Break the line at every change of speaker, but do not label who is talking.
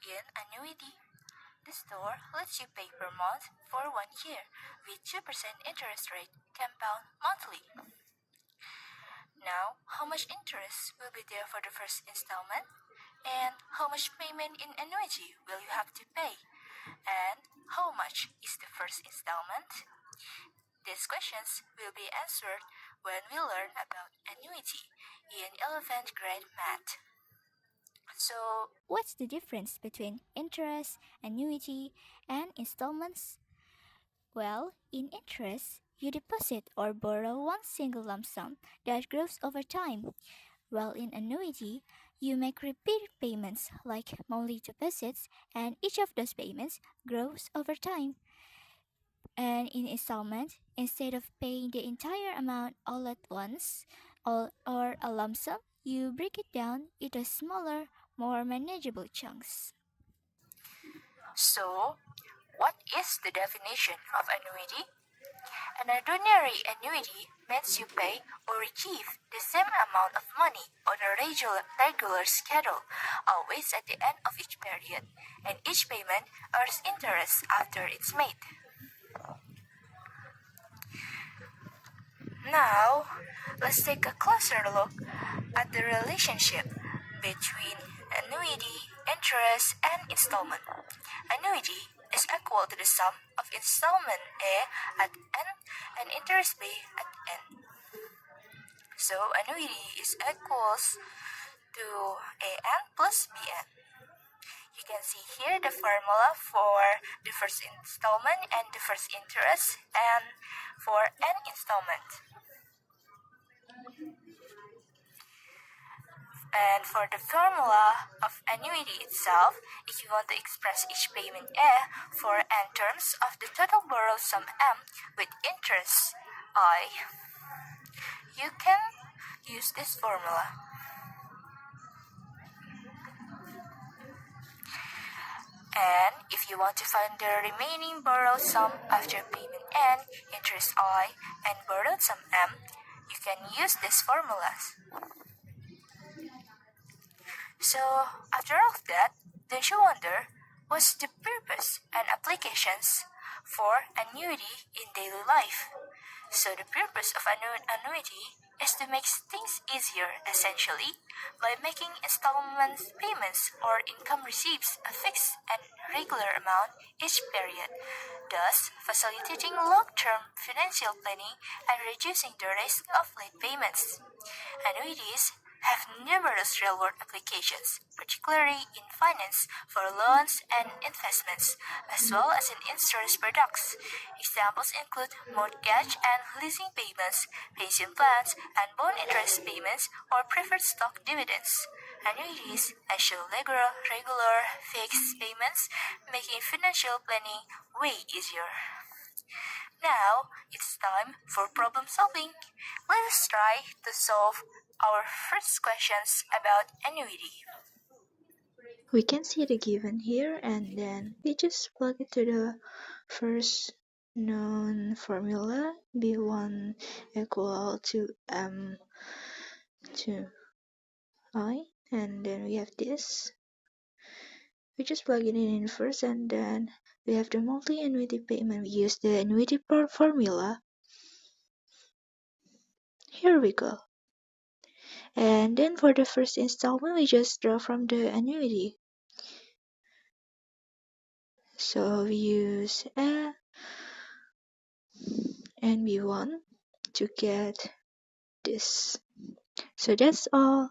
In Annuity, the store lets you pay per month for 1 year with 2% interest rate compound monthly. Now, how much interest will be there for the first installment? And how much payment in annuity will you have to pay? And how much is the first installment? These questions will be answered when we learn about annuity in 11th grade math. So, what's the difference between interest, annuity, and installments? Well, in interest, you deposit or borrow one single lump sum that grows over time, while in annuity, you make repeated payments like monthly deposits, and each of those payments grows over time. And in installment, instead of paying the entire amount all at once or a lump sum, you break it down into smaller, more manageable chunks. So, what is the definition of annuity? An ordinary annuity means you pay or receive the same amount of money on a regular schedule, always at the end of each period, and each payment earns interest after it's made. Now, let's take a closer look at the relationship between annuity, interest, and installment. Annuity is equal to the sum of installment A at N and interest B at N. So annuity is equals to AN plus BN. You can see here the formula for the first installment and the first interest and for N installment. And for the formula of annuity itself, if you want to express each payment A for N terms of the total borrowed sum M with interest I, you can use this formula. And if you want to find the remaining borrowed sum after payment N, interest I, and borrowed sum M, you can use these formulas. So, after all of that, don't you wonder what's the purpose and applications for annuity in daily life? So the purpose of annuity is to make things easier, essentially, by making installment payments or income receipts a fixed and regular amount each period, thus facilitating long-term financial planning and reducing the risk of late payments. Annuities have numerous real-world applications, particularly in finance for loans and investments, as well as in insurance products. Examples include mortgage and leasing payments, pension plans, and bond interest payments or preferred stock dividends. Annuities ensure regular, fixed payments, making financial planning way easier. Now, it's time for problem solving. Let us try to solve our first questions about annuity.
We can see the given here, and then we just plug it to the first known formula, B1 equal to M to I, and then we have this. We just plug it in first, and then we have the monthly annuity payment. We use the annuity formula. Here we go. And then for the first installment, we just draw from the annuity. So we use A and B1 to get this. So that's all.